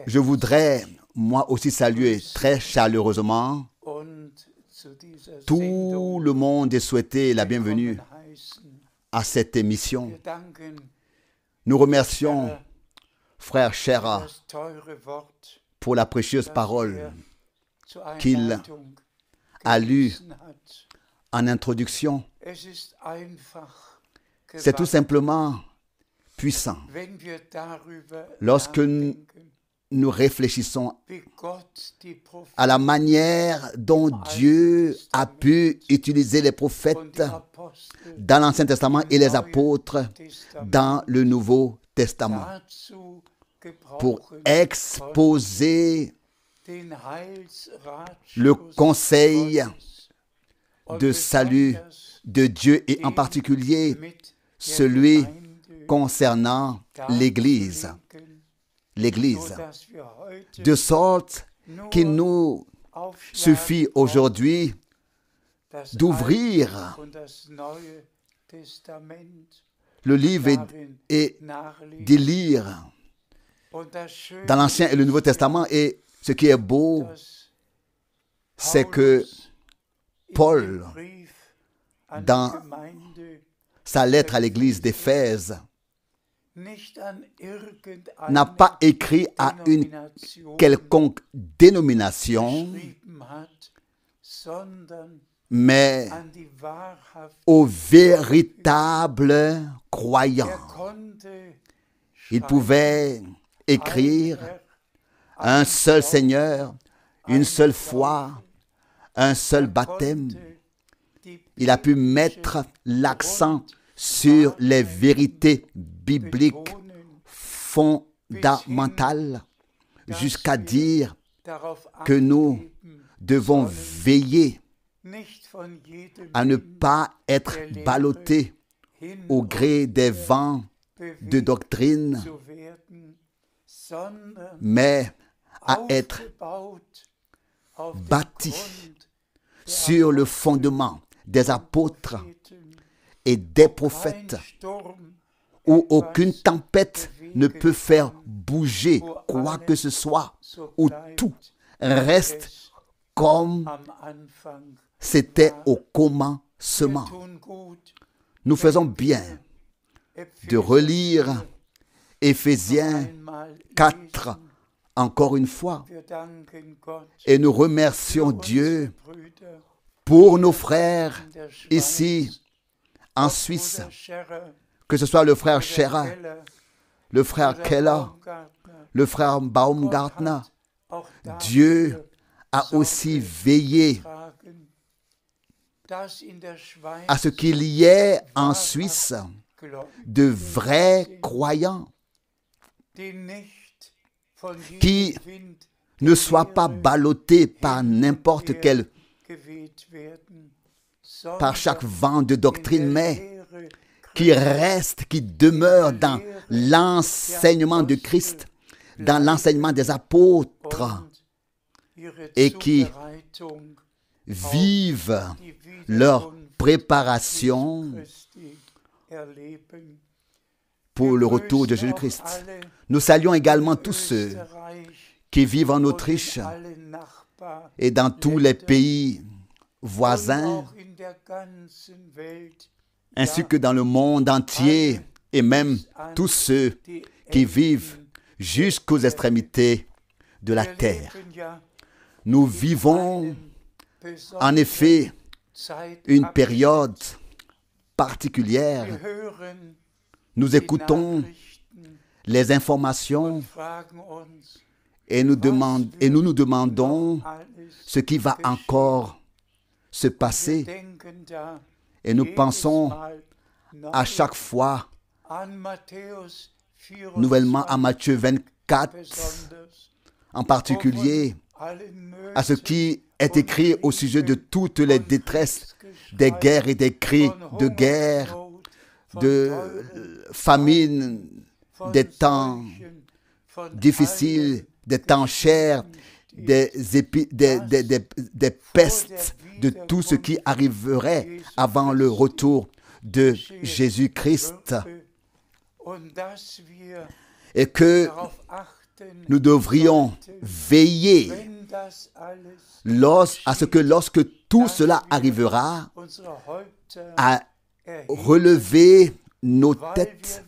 Je voudrais, moi aussi, saluer très chaleureusement tout le monde et souhaiter la bienvenue à cette émission. Nous remercions Frère Scherer pour la précieuse parole qu'il a lue en introduction. C'est tout simplement puissant lorsque nous réfléchissons à la manière dont Dieu a pu utiliser les prophètes dans l'Ancien Testament et les apôtres dans le Nouveau Testament pour exposer le conseil de salut de Dieu et en particulier celui concernant l'Église. De sorte qu'il nous suffit aujourd'hui d'ouvrir le livre et d'y lire dans l'Ancien et le Nouveau Testament. Et ce qui est beau, c'est que Paul, dans sa lettre à l'église d'Éphèse, n'a pas écrit à une quelconque dénomination, mais aux véritables croyants. Il pouvait écrire un seul Seigneur, une seule foi, un seul baptême. Il a pu mettre l'accent sur les vérités bibliques fondamentales jusqu'à dire que nous devons veiller à ne pas être ballottés au gré des vents de doctrine, mais à être bâtis sur le fondement des apôtres et des prophètes, où aucune tempête ne peut faire bouger quoi que ce soit, où tout reste comme c'était au commencement. Nous faisons bien de relire Éphésiens 4 encore une fois, et nous remercions Dieu pour nos frères ici en Suisse, que ce soit le frère Scherer, le frère Keller, le frère Baumgartner. Dieu a aussi veillé à ce qu'il y ait en Suisse de vrais croyants qui ne soient pas ballottés par n'importe quel, par chaque vent de doctrine, mais qui restent, qui demeurent dans l'enseignement de Christ, dans l'enseignement des apôtres, et qui vivent leur préparation pour le retour de Jésus-Christ. Nous saluons également tous ceux qui vivent en Autriche et dans tous les pays voisins, ainsi que dans le monde entier, et même tous ceux qui vivent jusqu'aux extrémités de la terre. Nous vivons en effet une période particulière. Nous écoutons les informations et nous nous demandons ce qui va encore se passer. Et nous pensons à chaque fois nouvellement à Matthieu 24, en particulier à ce qui est écrit au sujet de toutes les détresses, des guerres et des cris de guerre, de famine, des temps difficiles, des temps chers, des pestes, de tout ce qui arriverait avant le retour de Jésus-Christ. et que nous devrions veiller à ce que lorsque tout cela arrivera, à relever nos têtes,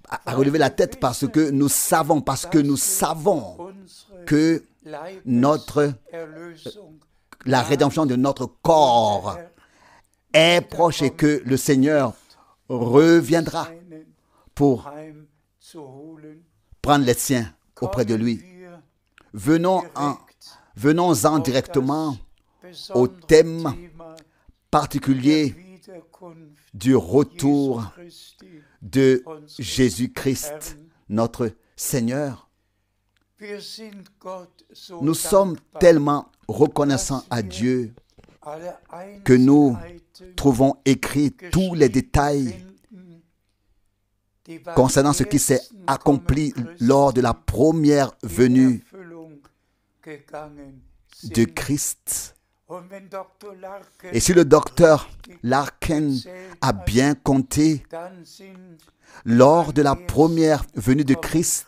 à relever la tête parce que nous savons que la rédemption de notre corps est proche et que le Seigneur reviendra pour prendre les siens auprès de lui. Venons-en directement au thème particulier du retour de Jésus-Christ, notre Seigneur. Nous sommes tellement reconnaissants à Dieu que nous trouvons écrits tous les détails concernant ce qui s'est accompli lors de la première venue de Christ. Et si le docteur Larkin a bien compté, lors de la première venue de Christ,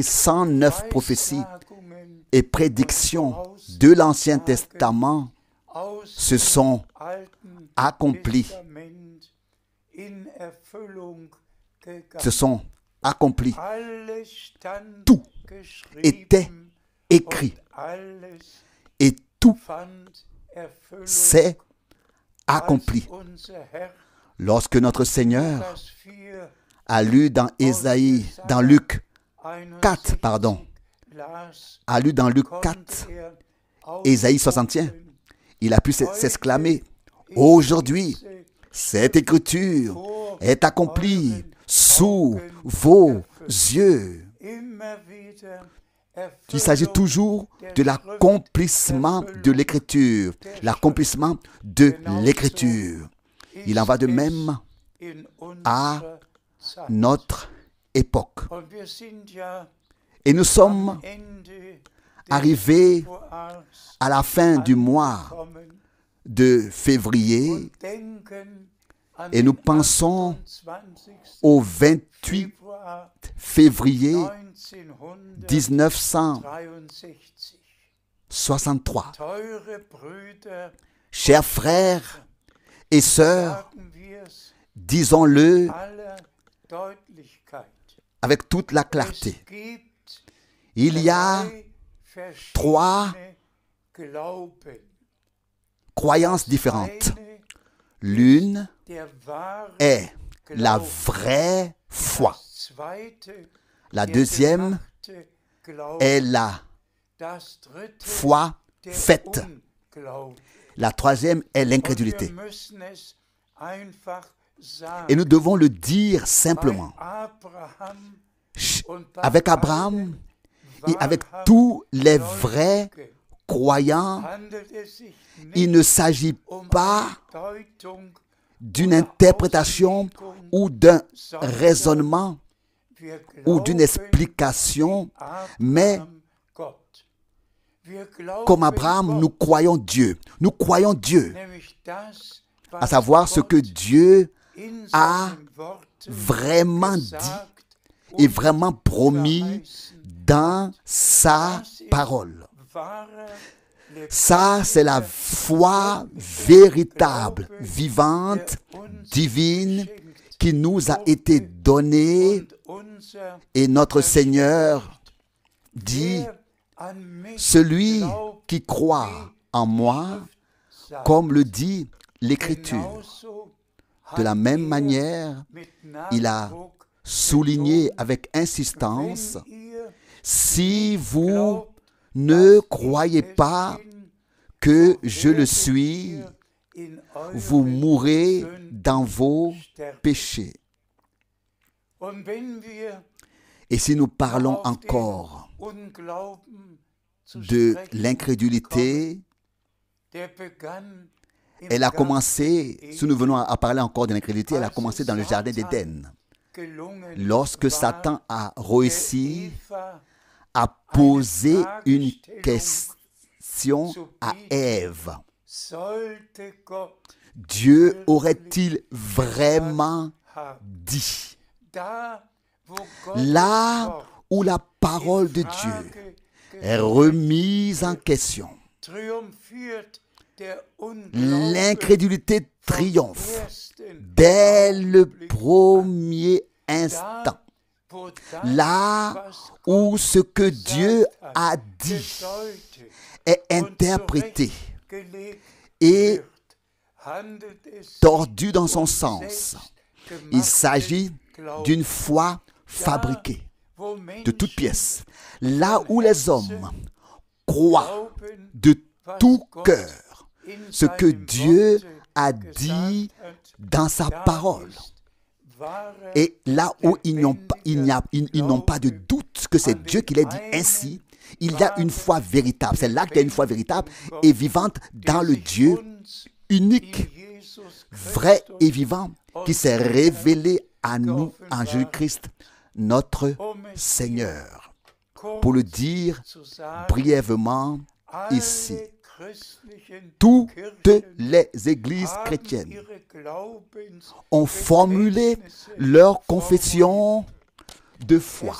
109 prophéties et prédictions de l'Ancien Testament se sont accomplies. Tout était écrit et tout s'est accompli. Lorsque notre Seigneur a lu dans Luc 4, Ésaïe 61, il a pu s'exclamer: aujourd'hui, cette écriture est accomplie sous vos yeux. Il s'agit toujours de l'accomplissement de l'écriture. L'accomplissement de l'écriture. Il en va de même à notre époque. Et nous sommes arrivés à la fin du mois de février et nous pensons au 28 février 1963. Chers frères et sœurs, disons-le avec toute la clarté. Il y a 3 croyances différentes. L'une est la vraie foi. La deuxième est la foi faite. La troisième est l'incrédulité. Et nous devons le dire simplement. Avec Abraham et avec tous les vrais croyants, il ne s'agit pas d'une interprétation ou d'un raisonnement ou d'une explication, mais comme Abraham, nous croyons Dieu. Nous croyons Dieu, à savoir ce que Dieu a vraiment dit et vraiment promis dans sa parole. Ça, c'est la foi véritable, vivante, divine, qui nous a été donnée. Et notre Seigneur dit: celui qui croit en moi, comme le dit l'Écriture. De la même manière, il a souligné avec insistance: si vous ne croyez pas que je le suis, vous mourrez dans vos péchés. Et si nous parlons encore de l'incrédulité, elle a commencé, si nous venons à parler encore de l'incrédulité, elle a commencé dans le jardin d'Éden. Lorsque Satan a réussi à poser une question à Ève. Dieu aurait-il vraiment dit. Là où la parole de Dieu est remise en question, l'incrédulité triomphe dès le premier instant. Là où ce que Dieu a dit est interprété et tordu dans son sens, il s'agit d'une foi fabriquée de toutes pièces. Là où les hommes croient de tout cœur ce que Dieu a dit dans sa parole, et là où ils n'ont pas de doute que c'est Dieu qui l'a dit ainsi, il y a une foi véritable. C'est là qu'il y a une foi véritable et vivante dans le Dieu unique, vrai et vivant, qui s'est révélé à nous en Jésus-Christ, notre Seigneur. Pour le dire brièvement ici, toutes les églises chrétiennes ont formulé leur confession de foi.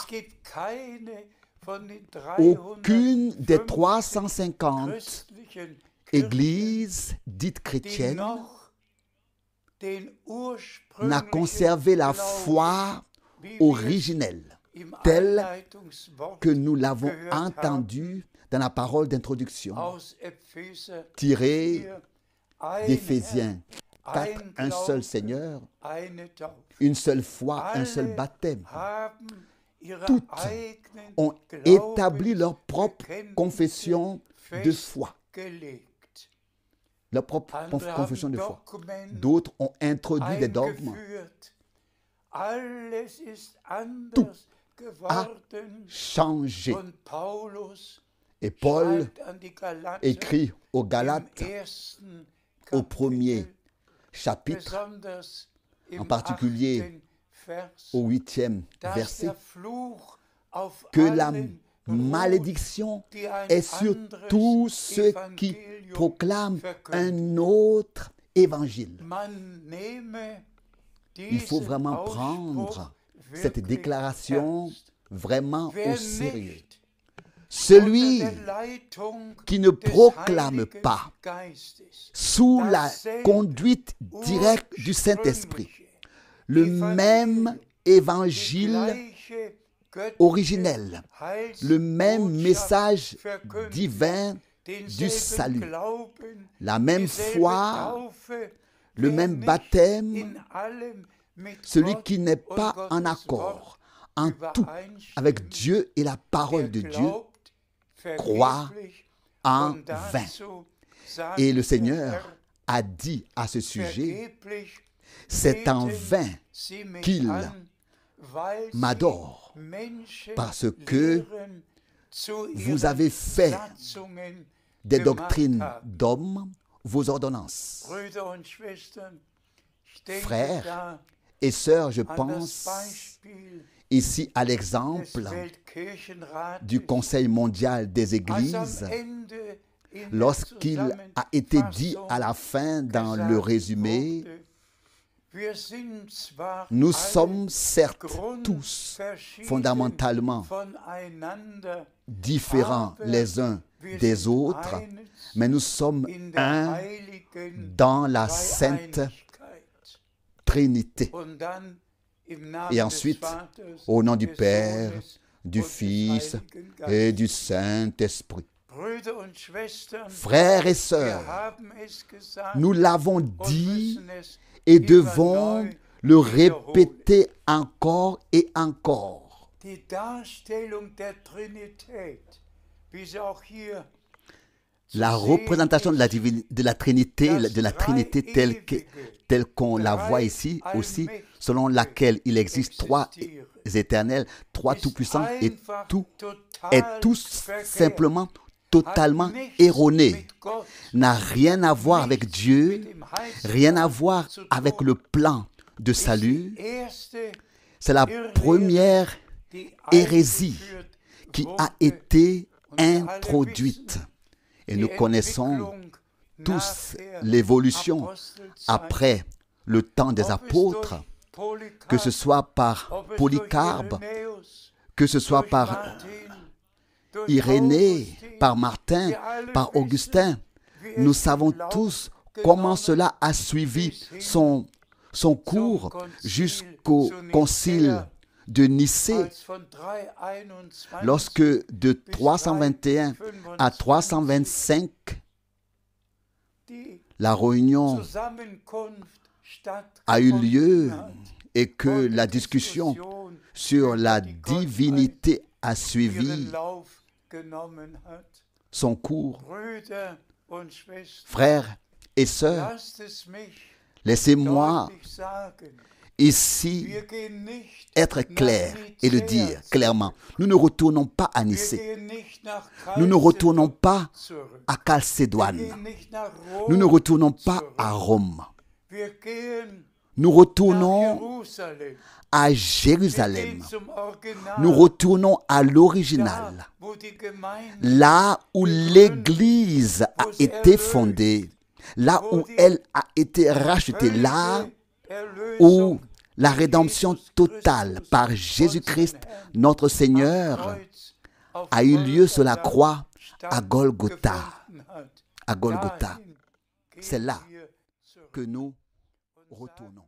Aucune des 350 églises dites chrétiennes n'a conservé la foi originelle telle que nous l'avons entendue dans la parole d'introduction tirée d'Éphésiens 4, un seul Seigneur, une seule foi, un seul baptême. Toutes ont établi leur propre confession de foi. Leur propre confession de foi. D'autres ont introduit des dogmes. Tout a changé. Et Paul écrit aux Galates, au premier chapitre, en particulier au 8e verset, que la malédiction est sur tous ceux qui proclament un autre évangile. Il faut vraiment prendre cette déclaration vraiment au sérieux. Celui qui ne proclame pas sous la conduite directe du Saint-Esprit le même évangile originel, le même message divin du salut, la même foi, le même baptême, celui qui n'est pas en accord en tout avec Dieu et la parole de Dieu, croit en vain. Et le Seigneur a dit à ce sujet, c'est en vain qu'il m'adore, parce que vous avez fait des doctrines d'hommes vos ordonnances. Frères et sœurs, je pense ici à l'exemple du Conseil mondial des Églises, lorsqu'il a été dit à la fin dans le résumé, nous sommes certes tous fondamentalement différents les uns des autres, mais nous sommes un dans la Sainte Trinité. Et ensuite, au nom du Père, du Fils et du Saint-Esprit. Frères et sœurs, nous l'avons dit et devons le répéter encore et encore. La représentation de la Trinité telle qu'on la voit ici aussi, selon laquelle il existe trois éternels, trois tout-puissants, et tout est tout simplement totalement erroné, n'a rien à voir avec Dieu, rien à voir avec le plan de salut. C'est la première hérésie qui a été introduite. Et nous connaissons tous l'évolution après le temps des apôtres, que ce soit par Polycarpe, que ce soit par Irénée, par Martin, par Augustin, nous savons tous comment cela a suivi son cours jusqu'au concile de Nicée, lorsque de 321 à 325, la réunion a eu lieu et que la discussion sur la divinité a suivi son cours. Frères et sœurs, laissez-moi ici être clair et le dire clairement. Nous ne retournons pas à Nicée. Nous ne retournons pas à Chalcédoine. Nous ne retournons pas à Rome. Nous retournons à Jérusalem. Nous retournons à l'original, là où l'Église a été fondée, là où elle a été rachetée, là où la rédemption totale par Jésus-Christ, notre Seigneur, a eu lieu sur la croix à Golgotha. À Golgotha. C'est là que nous retournons.